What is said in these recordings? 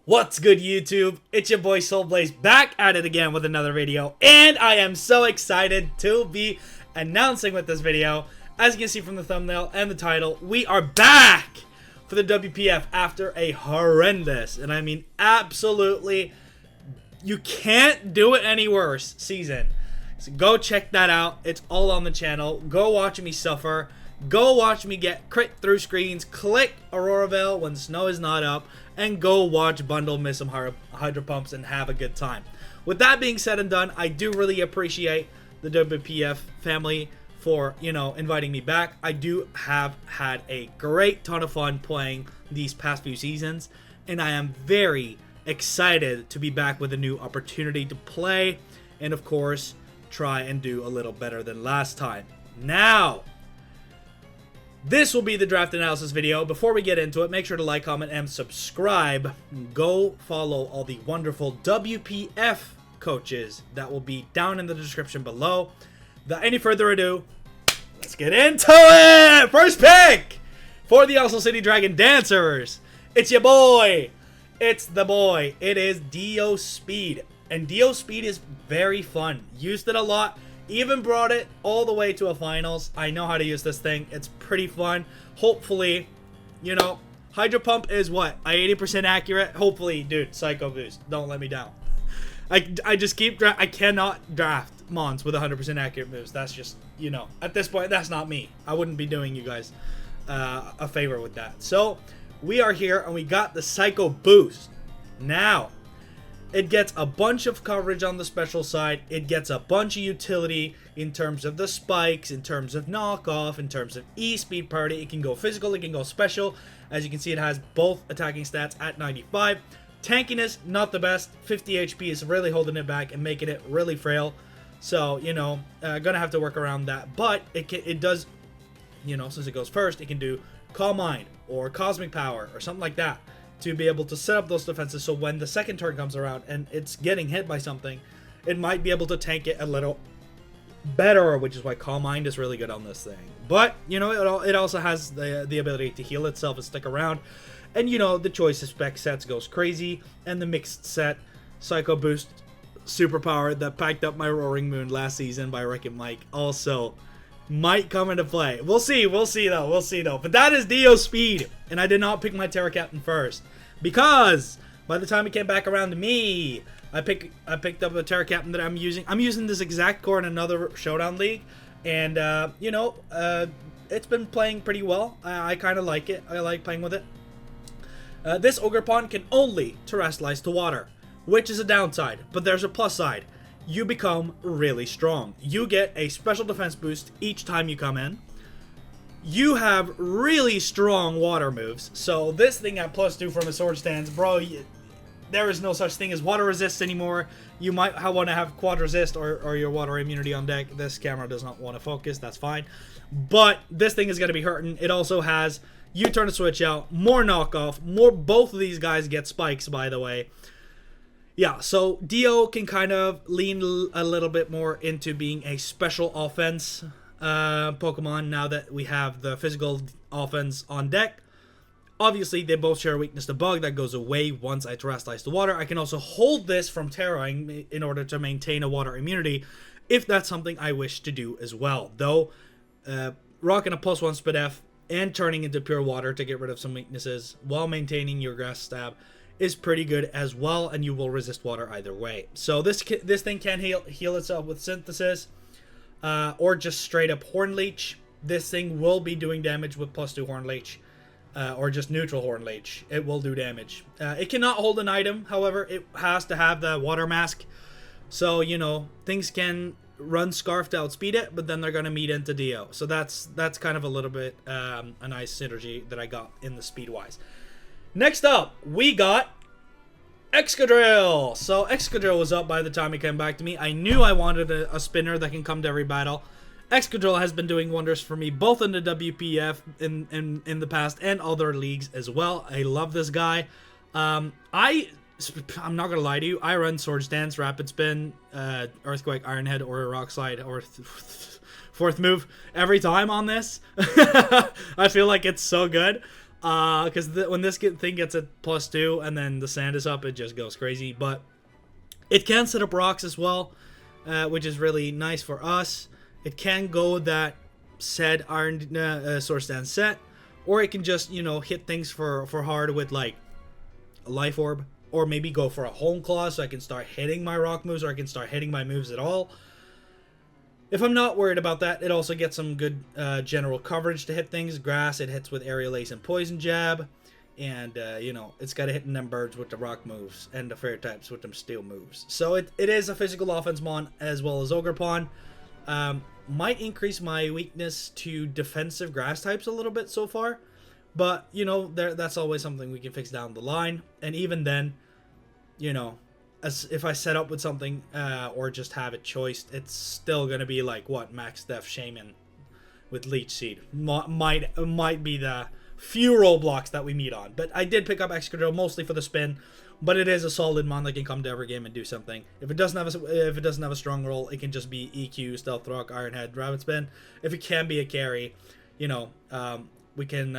What's good, YouTube? It's your boy Soulblaze back at it again with another video, and I am so excited to be announcing with this video. As you can see from the thumbnail and the title, we are back for the WPF after a horrendous, and I mean absolutely, you can't do it any worse, season. So go check that out. It's all on the channel. Go watch me suffer. Go watch me get crit through screens, click Auroravale when snow is not up, and go watch Bundle miss some Hydro Pumps and have a good time. With that being said and done, I do really appreciate the WPF family for, inviting me back. I do have had a great ton of fun playing these past few seasons, and I am very excited to be back with a new opportunity to play, and of course, try and do a little better than last time. Now, this will be the draft analysis video. Before we get into it, make sure to like, comment, and subscribe. Go follow all the wonderful WPF coaches that will be down in the description below. Without any further ado, let's get into it! First pick for the Oslo City Dragon Dancers. It's your boy. It's the boy. It is Dio Speed. And Dio Speed is very fun. Used it a lot. Even brought it all the way to a finals. I know how to use this thing. It's pretty fun. Hopefully, Hydro Pump is what? 80% accurate? Hopefully, dude, Psycho Boost. Don't let me down. I just keep I cannot draft Mons with 100% accurate moves. That's just, at this point, that's not me. I wouldn't be doing you guys a favor with that. So, we are here and we got the Psycho Boost. Now, it gets a bunch of coverage on the special side. It gets a bunch of utility in terms of the spikes, in terms of knockoff, in terms of E-speed parity. It can go physical, it can go special. As you can see, it has both attacking stats at 95. Tankiness, not the best. 50 HP is really holding it back and making it really frail. So, gonna have to work around that. But it does, since it goes first, it can do Calm Mind or Cosmic Power or something like that, to be able to set up those defenses so when the second turn comes around and it's getting hit by something, it might be able to tank it a little better, which is why Calm Mind is really good on this thing. But, it also has the ability to heal itself and stick around. And, the choice of spec sets goes crazy. And the mixed set Psycho Boost superpower that packed up my Roaring Moon last season by Rick and Mike also might come into play. We'll see though. But that is Dio Speed, and I did not pick my Terra Captain first because by the time it came back around to me, I picked up a Terra Captain that I'm using. I'm using this exact core in another Showdown league, and it's been playing pretty well. I kind of like it. I like playing with it. This Ogre Pawn can only terrestrialize to water, which is a downside, but there's a plus side. You become really strong. You get a special defense boost each time you come in. You have really strong water moves. So this thing at +2 from a sword stance, bro, there is no such thing as water resist anymore. You might want to have quad resist or your water immunity on deck. This camera does not want to focus. That's fine. But this thing is going to be hurting. It also has, you turn the switch out, more knockoff, both of these guys get spikes, by the way. Yeah, so Dio can kind of lean a little bit more into being a special offense Pokemon now that we have the physical offense on deck. Obviously, they both share a weakness to Bug that goes away once I terrestrialize the water. I can also hold this from Terraing in order to maintain a water immunity if that's something I wish to do as well. Though, rocking a +1 Spit F and turning into pure water to get rid of some weaknesses while maintaining your Grass Stab is pretty good as well, and you will resist water either way. So this thing can heal itself with Synthesis, or just straight up Horn Leech. This thing will be doing damage with +2 Horn Leech, or just neutral Horn Leech. It will do damage. It cannot hold an item, however, it has to have the Water Mask. So, things can run Scarf to outspeed it, but then they're going to meet into Dio. So that's kind of a little bit a nice synergy that I got in the speed-wise. Next up, we got Excadrill. So Excadrill was up by the time he came back to me. I knew I wanted a spinner that can come to every battle. Excadrill has been doing wonders for me, both in the WPF in the past and other leagues as well. I love this guy. I'm not gonna lie to you. I run Sword Stance, Rapid Spin, Earthquake, Iron Head, or Rock Slide, or fourth move every time on this. I feel like it's so good. Because when this thing gets a +2 and then the sand is up, it just goes crazy. But it can set up rocks as well, which is really nice for us. It can go that said iron sword stand set, or it can just, you know, hit things for hard with like a life orb, or maybe go for a home claw so I can start hitting my rock moves, or I can start hitting my moves at all. If I'm not worried about that, it also gets some good general coverage to hit things. Grass, it hits with aerial ace and poison jab. And, you know, it's got to hit them birds with the rock moves and the fairy types with them steel moves. So it is a physical offense mon as well as ogre pawn. Might increase my weakness to defensive grass types a little bit so far. But, you know, that's always something we can fix down the line. And even then, you know, as if I set up with something or just have it choiced, it's still going to be like, what, Max Def Shaman with Leech Seed. Might be the few roadblocks that we meet on. But I did pick up Excadrill mostly for the spin, but it is a solid mon that can come to every game and do something. If it doesn't have a strong roll, it can just be EQ, Stealth Rock, Iron Head, Rabbit Spin. If it can be a carry, you know, we can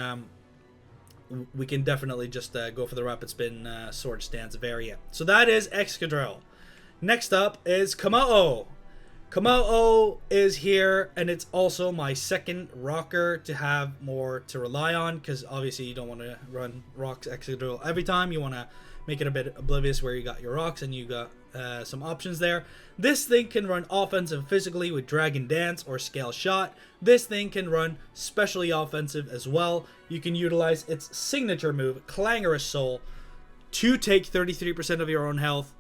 definitely just go for the Rapid Spin Sword Stance variant. So that is Excadrill. Next up is Kamao. Kamao is here, and it's also my second rocker to have more to rely on, because obviously you don't want to run rocks Excadrill every time. You want to make it a bit oblivious where you got your rocks and you got some options there. This thing can run offensive physically with Dragon Dance or Scale Shot. This thing can run specially offensive as well. You can utilize its signature move, Clangorous Soul, to take 33% of your own health,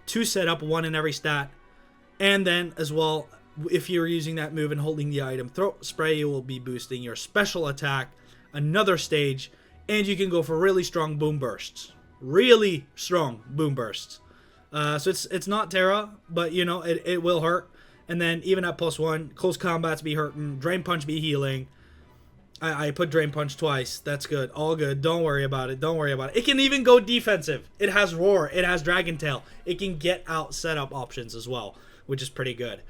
to set up one in every stat. And then as well, if you're using that move and holding the item Throat Spray, you will be boosting your special attack another stage, and you can go for really strong boom bursts. Really strong boom bursts. So it's not Terra, but you know, it will hurt. And then even at +1, close combats be hurting, Drain Punch be healing. I put Drain Punch twice. That's good. All good. Don't worry about it. Don't worry about it. It can even go defensive. It has Roar. It has Dragon Tail. It can get out setup options as well, which is pretty good.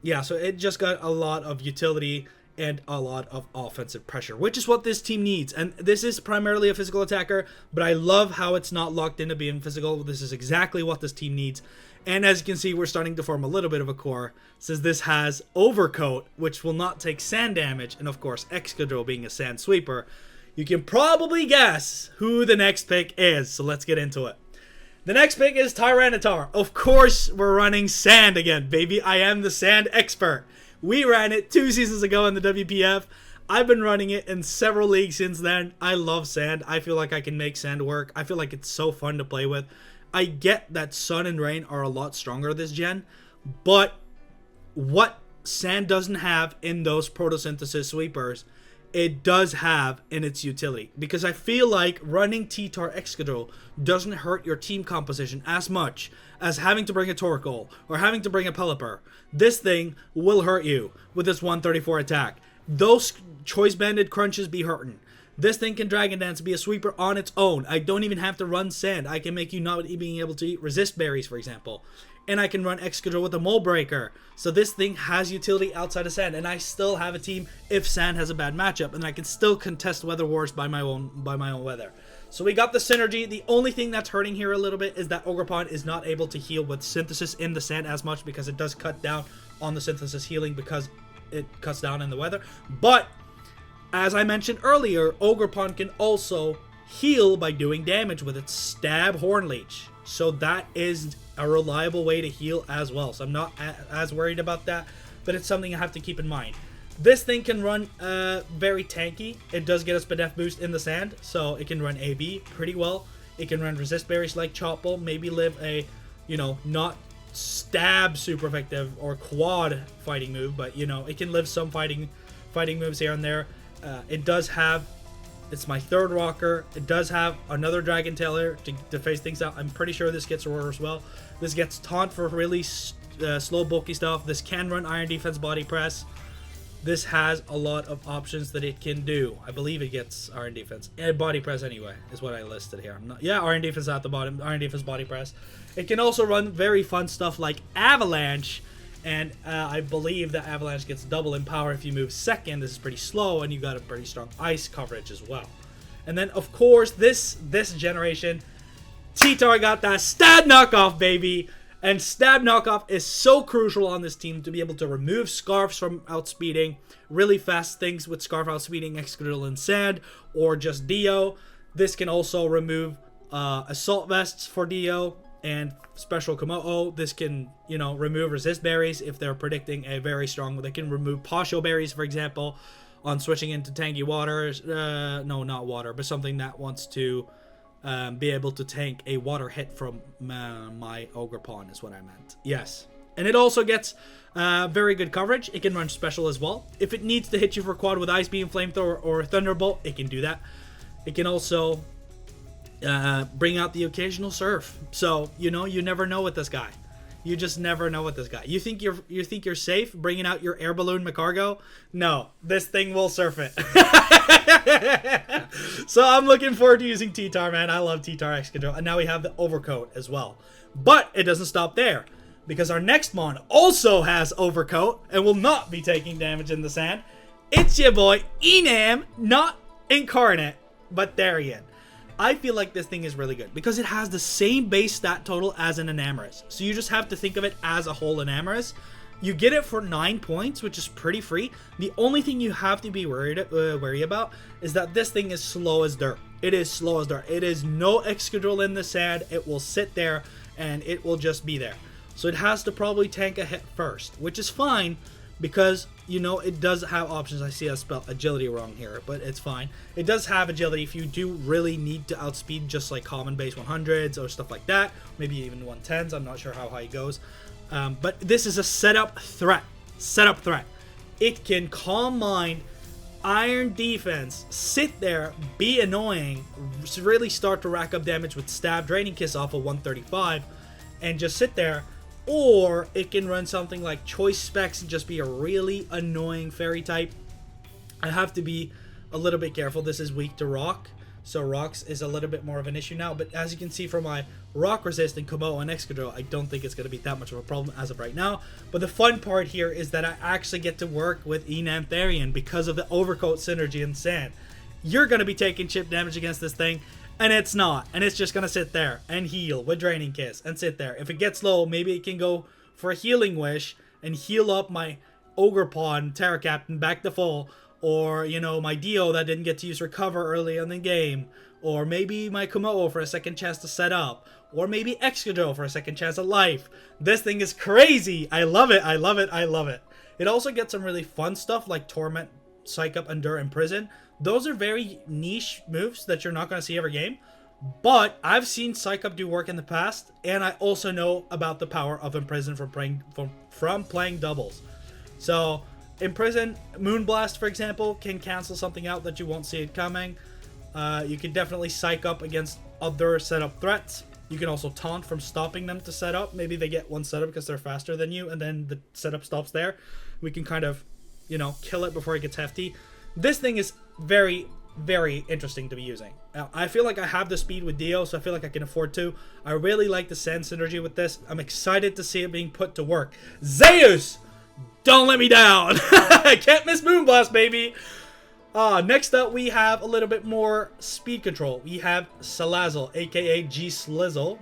Yeah, so it just got a lot of utility and a lot of offensive pressure, which is what this team needs. And this is primarily a physical attacker, but I love how it's not locked into being physical. This is exactly what this team needs. And as you can see, we're starting to form a little bit of a core, since this has Overcoat, which will not take sand damage, and of course Excadrill being a sand sweeper. You can probably guess who the next pick is, so let's get into it. The next pick is Tyranitar. Of course, we're running sand again, baby. I am the sand expert. We ran it 2 seasons ago in the WPF. I've been running it in several leagues since then. I love sand. I feel like I can make sand work. I feel like it's so fun to play with. I get that sun and rain are a lot stronger this gen, but what sand doesn't have in those photosynthesis sweepers, it does have in its utility. Because I feel like running T-Tar Excadrill doesn't hurt your team composition as much as having to bring a Torkoal or having to bring a Pelipper. This thing will hurt you with this 134 attack. Those choice banded crunches be hurting. This thing can Dragon Dance, be a sweeper on its own. I don't even have to run sand. I can make you not being able to eat resist berries, for example. And I can run Excadrill with a Mole Breaker. So this thing has utility outside of sand. And I still have a team if sand has a bad matchup. And I can still contest weather wars by my own weather. So we got the synergy. The only thing that's hurting here a little bit is that Ogerpon is not able to heal with Synthesis in the sand as much, because it does cut down on the Synthesis healing because it cuts down in the weather. But as I mentioned earlier, Ogerpon can also heal by doing damage with its Stab Horn Leech. So that is a reliable way to heal as well. So I'm not as worried about that, but it's something I have to keep in mind. This thing can run very tanky. It does get a Spadef boost in the sand, so it can run AB pretty well. It can run resist berries like Chopple, maybe live a, you know, not stab super effective or quad fighting move, but you know, it can live some fighting moves here and there. It does have, it's my third rocker. It does have another Dragon Tailor to phase things out. I'm pretty sure this gets Aurora as well. This gets Taunt for really slow, bulky stuff. This can run Iron Defense Body Press. This has a lot of options that it can do. I believe it gets Iron Defense. And Body Press anyway, is what I listed here. Iron Defense at the bottom. Iron Defense Body Press. It can also run very fun stuff like Avalanche. And I believe that Avalanche gets double in power if you move second. This is pretty slow, and you got a pretty strong ice coverage as well. And then, of course, this generation, T-Tar got that stab knockoff, baby. And stab knockoff is so crucial on this team to be able to remove scarfs from outspeeding, really fast things with scarf outspeeding, Excadrill and Sand, or just Dio. This can also remove assault vests for Dio and special Komodo. This can, you know, remove resist berries if they're predicting a very strong. They can remove Posho berries, for example, on switching into tanky waters. No, not water, but something that wants to be able to tank a water hit from my Ogerpon is what I meant. Yes. And it also gets very good coverage. It can run special as well. If it needs to hit you for quad with Ice Beam, Flamethrower, or Thunderbolt, it can do that. It can also bring out the occasional Surf. So, you know, you never know with this guy. You just never know with this guy. You think you're safe bringing out your air balloon Macargo? No, this thing will surf it. So I'm looking forward to using T-Tar, man. I love T-Tar Excadrill. And now we have the Overcoat as well. But it doesn't stop there, because our next mon also has Overcoat and will not be taking damage in the sand. It's your boy Enam, not Incarnate, but Therian. I feel like this thing is really good because it has the same base stat total as an Enamorous. So you just have to think of it as a whole Enamorous. You get it for 9 points, which is pretty free. The only thing you have to be wary about is that this thing is slow as dirt. It is slow as dirt. It is no Excadrill in the sand. It will sit there and it will just be there. So it has to probably tank a hit first, which is fine because, you know, it does have options. I see I spelled agility wrong here, but it's fine. It does have agility if you do really need to outspeed just like common base 100s or stuff like that. Maybe even 110s. I'm not sure how high it goes. But this is a setup threat. Setup threat. It can Calm Mind, Iron Defense, sit there, be annoying, really start to rack up damage with Stab, Draining Kiss off of 135, and just sit there. Or it can run something like Choice Specs and just be a really annoying fairy type. I have to be a little bit careful. This is weak to Rock, so Rocks is a little bit more of an issue now. But as you can see from my Rock resistant Komodo and Excadrill, I don't think it's going to be that much of a problem as of right now. But the fun part here is that I actually get to work with Enam Therian because of the Overcoat synergy in Sand. You're going to be taking chip damage against this thing, and it's not. And it's just going to sit there and heal with Draining Kiss and sit there. If it gets low, maybe it can go for a Healing Wish and heal up my Ogerpon Terra Captain back to full. Or, you know, my Dio that didn't get to use Recover early in the game. Or maybe my Komodo for a second chance to set up. Or maybe Excadrill for a second chance at life. This thing is crazy. I love it. I love it. I love it. It also gets some really fun stuff like Torment, Psych Up, Endure, Imprison. Those are very niche moves that you're not going to see every game. But I've seen Psych Up do work in the past. And I also know about the power of Imprison from playing doubles. So Imprison, Moonblast, for example, can cancel something out that you won't see it coming. You can definitely Psych Up against other setup threats. You can also taunt from stopping them to set up. Maybe they get one setup because they're faster than you, and then the setup stops there. We can kind of, you know, kill it before it gets hefty. This thing is very, very interesting to be using. Now, I feel like I have the speed with Dio, so I feel like I can afford to. I really like the Sand synergy with this. I'm excited to see it being put to work. Zeus! Don't let me down. I can't miss Moonblast, baby. Next up, we have a little bit more speed control. We have Salazzle, aka G-Slizzle.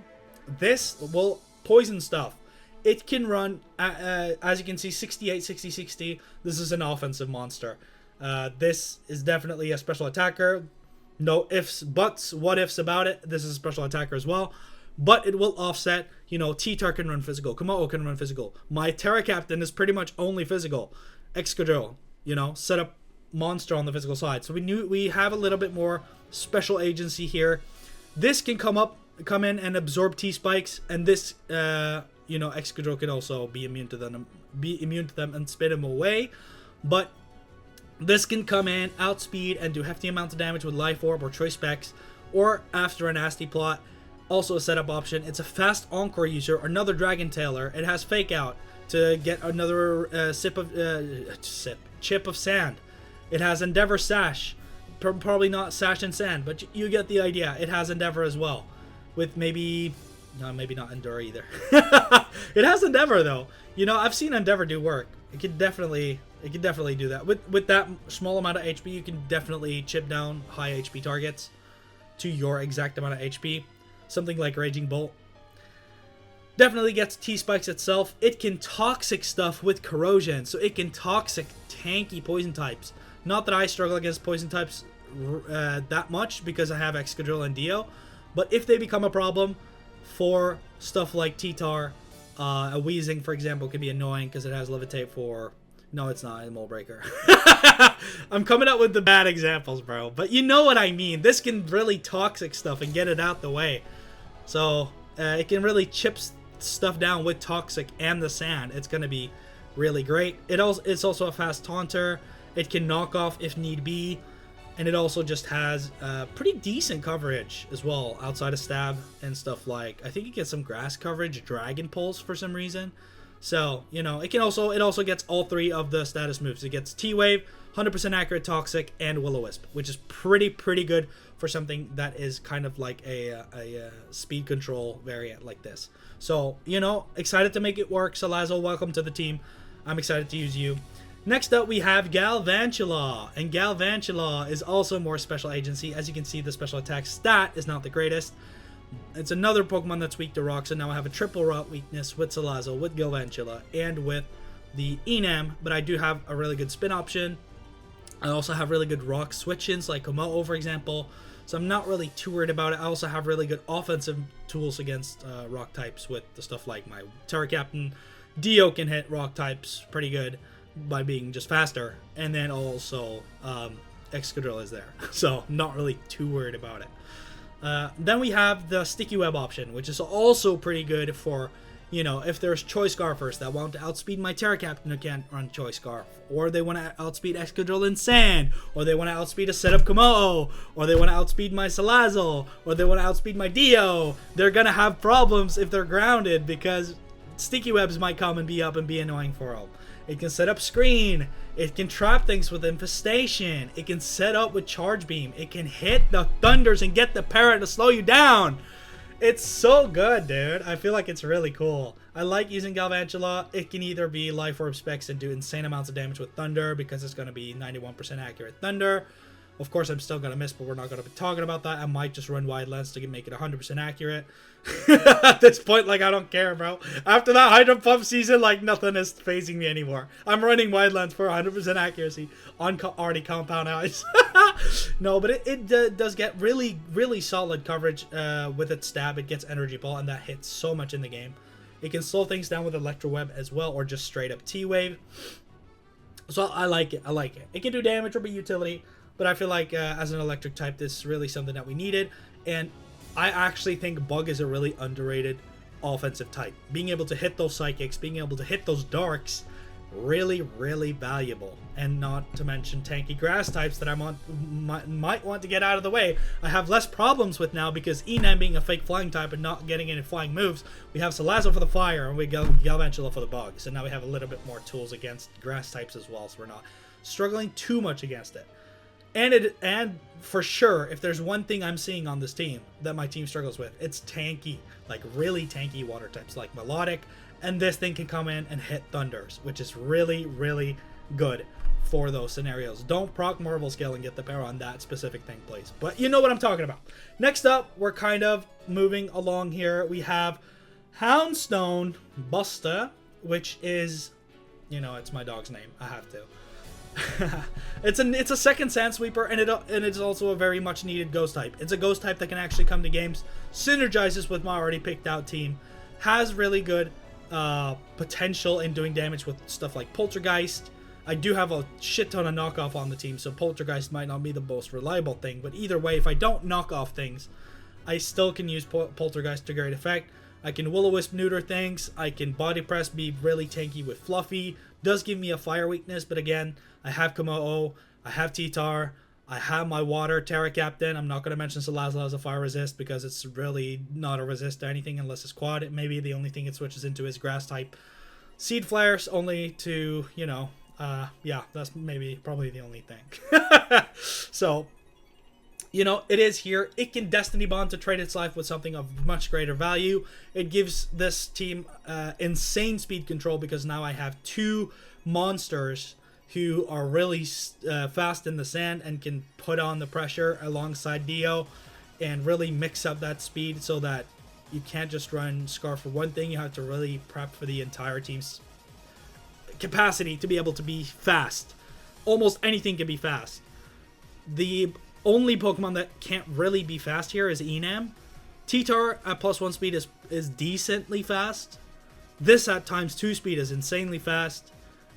This will poison stuff. It can run, as you can see, 68, 60, 60. This is an offensive monster. This is definitely a special attacker. No ifs, buts, what ifs about it. This is a special attacker as well. But it will offset, you know, T-Tar can run physical. Komodo can run physical. My Terra Captain is pretty much only physical. Excadrill, you know, set up monster on the physical side. So we have a little bit more special agency here. This can come in and absorb T-Spikes. And this, you know, Excadrill can also be immune to them and spin them away. But this can come in, outspeed, and do hefty amounts of damage with Life Orb or Choice Specs. Or after a nasty plot. Also a setup option. It's a fast Encore user, another Dragon Tailer. It has Fake Out to get another chip of sand. It has Endeavor Sash. Probably not Sash and Sand, but you get the idea. It has Endeavor as well. With maybe not Endure either. It has Endeavor though. You know, I've seen Endeavor do work. It can definitely It can definitely do that. With that small amount of HP, you can definitely chip down high HP targets to your exact amount of HP. Something like Raging Bolt. Definitely gets T-Spikes itself. It can toxic stuff with corrosion, so it can toxic tanky poison types. Not that I struggle against poison types that much because I have Excadrill and Dio, but if they become a problem for stuff like T-Tar, a Weezing, for example, can be annoying because it has Levitate for... No, it's not. It's a Mole Breaker. I'm coming up with the bad examples, bro. But you know what I mean. This can really toxic stuff and get it out the way. So, it can really chip stuff down with toxic and the sand. It's going to be really great. It's also a fast taunter. It can knock off if need be. And it also just has pretty decent coverage as well outside of stab and stuff like... I think it gets some grass coverage, Dragon Pulse for some reason. So, you know, it also gets all three of the status moves. It gets T-Wave, 100% accurate Toxic, and Will-O-Wisp, which is pretty good for something that is kind of like a speed control variant like this. So, you know, excited to make it work. Salazzle, welcome to the team. I'm excited to use you. Next up, we have Galvantula, and Galvantula is also more special agency. As you can see, the special attack stat is not the greatest. It's another Pokemon that's weak to rock, so now I have a triple rock weakness with Salazzle, with Galvantula, and with the Enam, but I do have a really good spin option. I also have really good rock switch-ins, like Komodo, for example, so I'm not really too worried about it. I also have really good offensive tools against rock types with the stuff like my Terra Captain. Dio can hit rock types pretty good by being just faster, and then also Excadrill is there, so not really too worried about it. Then we have the Sticky Web option, which is also pretty good for, you know, if there's Choice Scarfers that want to outspeed my Terra Captain who can't run Choice Scarf, or they want to outspeed Excadrill in Sand, or they want to outspeed a set of Komodo, or they want to outspeed my Salazzle, or they want to outspeed my Dio. They're going to have problems if they're grounded because Sticky Webs might come and be up and be annoying for them. It can set up Screen. It can trap things with Infestation. It can set up with Charge Beam. It can hit the Thunders and get the Parrot to slow you down. It's so good, dude. I feel like it's really cool. I like using Galvantula. It can either be Life Orb Specs and do insane amounts of damage with Thunder because it's going to be 91% accurate Thunder. Of course, I'm still going to miss, but we're not going to be talking about that. I might just run Wide Lens to make it 100% accurate. At this point, like, I don't care, bro. After that Hydro Pump season, like, nothing is phasing me anymore. I'm running Wide Lens for 100% accuracy on already Compound Eyes. No, but it does get really, really solid coverage with its stab. It gets Energy Ball, and that hits so much in the game. It can slow things down with Electro Web as well, or just straight up T-Wave. So I like it. I like it. It can do damage or be utility. But I feel like as an electric type, this is really something that we needed. And I actually think Bug is a really underrated offensive type. Being able to hit those Psychics, being able to hit those Darks, really, really valuable. And not to mention tanky grass types that I might want to get out of the way. I have less problems with now because Enam being a fake flying type and not getting any flying moves. We have Salazzle for the fire and we go Galvantula for the bug. So now we have a little bit more tools against grass types as well. So we're not struggling too much against it. And for sure, if there's one thing I'm seeing on this team that my team struggles with, it's tanky, like really tanky water types like Melodic, and this thing can come in and hit Thunders, which is really, really good for those scenarios. Don't proc Marvel Scale and get the power on that specific thing, please. But you know what I'm talking about. Next up, we're kind of moving along here. We have Houndstone Busta, which is, you know, it's my dog's name. I have to. It's a second Sand Sweeper, and it's also a very much needed ghost type. It's a ghost type that can actually come to games, synergizes with my already picked out team, has really good potential in doing damage with stuff like Poltergeist. I do have a shit ton of knockoff on the team, so Poltergeist might not be the most reliable thing, but either way, if I don't knock off things, I still can use Poltergeist to great effect. I can Will-O-Wisp neuter things. I can Body Press, be really tanky with Fluffy. Does give me a fire weakness, but again, I have Komodo, I have T-Tar, I have my water Terra Captain. I'm not going to mention Salazzle as a fire resist because it's really not a resist to anything unless it's quad. It may be the only thing it switches into is grass type. Seed Flares only to, you know, yeah, that's probably the only thing. So, you know, it is here. It can Destiny Bond to trade its life with something of much greater value. It gives this team insane speed control because now I have two monsters who are really fast in the sand and can put on the pressure alongside Dio and really mix up that speed so that you can't just run Scar for one thing. You have to really prep for the entire team's capacity to be able to be fast. Almost anything can be fast. The only Pokemon that can't really be fast here is Enam. T-Tar at +1 speed is decently fast. This at ×2 speed is insanely fast.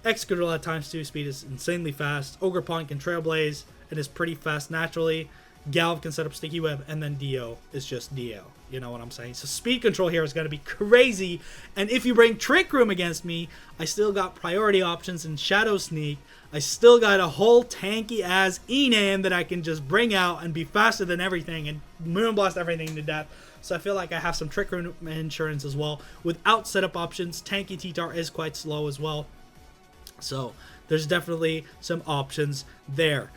Excadrill at ×2 speed is insanely fast. Ogerpon can Trailblaze and is pretty fast naturally. Galv can set up Sticky Web, and then Dio is just Dio. You know what I'm saying? So speed control here is going to be crazy. And if you bring Trick Room against me, I still got priority options in Shadow Sneak. I still got a whole tanky-ass Enam that I can just bring out and be faster than everything and Moonblast everything to death. So I feel like I have some Trick Room insurance as well. Without setup options, tanky T-Tar is quite slow as well. So there's definitely some options there.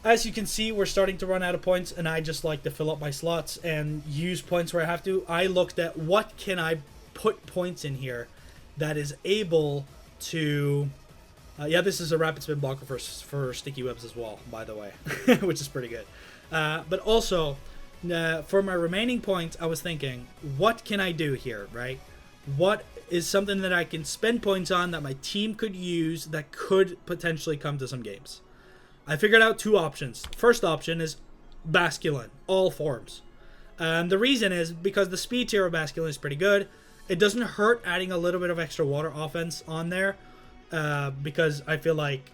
As you can see, we're starting to run out of points, and I just like to fill up my slots and use points where I have to. I looked at what can I put points in here that is able to... yeah, this is a rapid spin blocker for Sticky Webs as well, by the way, which is pretty good. But also, for my remaining points, I was thinking, what can I do here, right? What is something that I can spend points on that my team could use that could potentially come to some games? I figured out two options. First option is Basculin, all forms. The reason is because the speed tier of Basculin is pretty good. It doesn't hurt adding a little bit of extra water offense on there because I feel like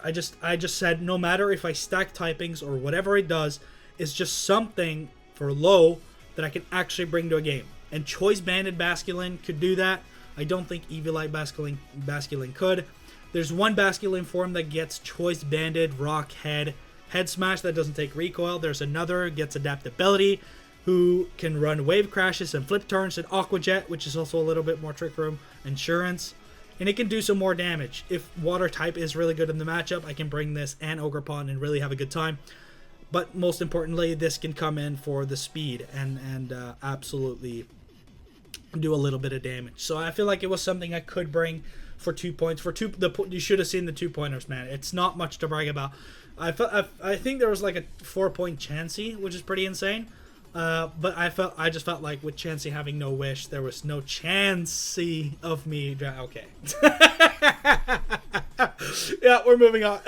I just said no matter if I stack typings or whatever it does, it's just something for low that I can actually bring to a game. And Choice Banded Basculin could do that. I don't think Eviolite Basculin could. There's one Basculin form that gets Choice Banded Rock Head Smash that doesn't take recoil. There's another gets Adaptability, who can run Wave Crashes and Flip Turns, and Aqua Jet, which is also a little bit more Trick Room insurance. And it can do some more damage. If Water type is really good in the matchup, I can bring this and Ogerpon and really have a good time. But most importantly, this can come in for the speed and absolutely do a little bit of damage. So I feel like it was something I could bring for 2 points. You should have seen the 2-pointers, man. It's not much to brag about. I think there was like a 4-point Chansey, which is pretty insane. But I just felt like with Chansey having no wish, there was no Chansey of me. Okay. Yeah, we're moving on.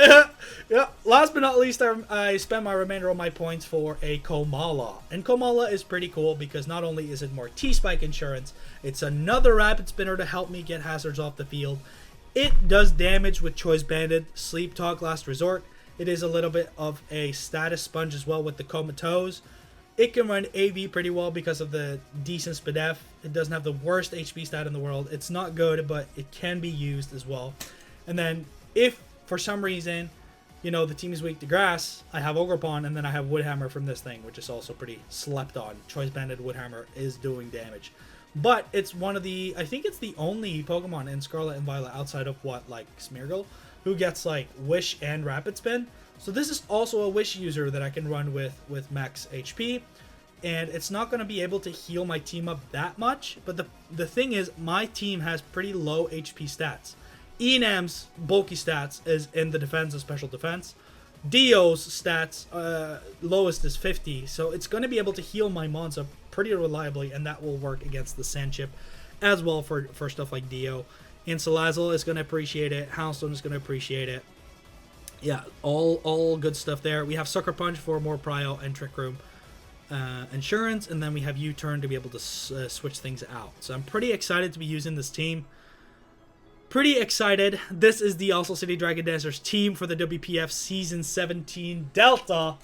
Yeah. Last but not least, I spent my remainder of my points for a Komala. And Komala is pretty cool because not only is it more T-Spike insurance, it's another rapid spinner to help me get hazards off the field. It does damage with Choice Banded, Sleep Talk, Last Resort. It is a little bit of a status sponge as well with the Comatose. It can run AV pretty well because of the decent SPDF. It doesn't have the worst HP stat in the world. It's not good, but it can be used as well. And then if for some reason, you know, the team is weak to grass, I have Ogerpon, and then I have Woodhammer from this thing, which is also pretty slept on. Choice Banded Woodhammer is doing damage. But it's one of the, I think it's the only Pokemon in Scarlet and Violet outside of like Smeargle, who gets like Wish and Rapid Spin. So this is also a Wish user that I can run with max HP. And it's not going to be able to heal my team up that much. But the thing is, my team has pretty low HP stats. Enam's bulky stats is in the defense and special defense. Dio's stats, lowest is 50. So it's going to be able to heal my mons up pretty reliably. And that will work against the Sandchip as well for stuff like Dio. And Salazzle is going to appreciate it. Houndstone is going to appreciate it. Yeah, all good stuff there. We have Sucker Punch for more Prio and Trick Room insurance, and then we have U-Turn to be able to switch things out. So I'm pretty excited to be using this team. Pretty excited. This is the Oslo City Dragon Dancers team for the WPF Season 17 Delta.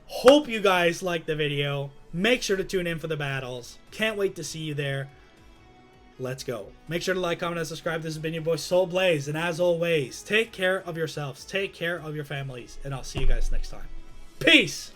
Hope you guys liked the video. Make sure to tune in for the battles. Can't wait to see you there. Let's go. Make sure to like, comment, and subscribe. This has been your boy Soul Blaze, and as always, take care of yourselves, take care of your families, and I'll see you guys next time. Peace!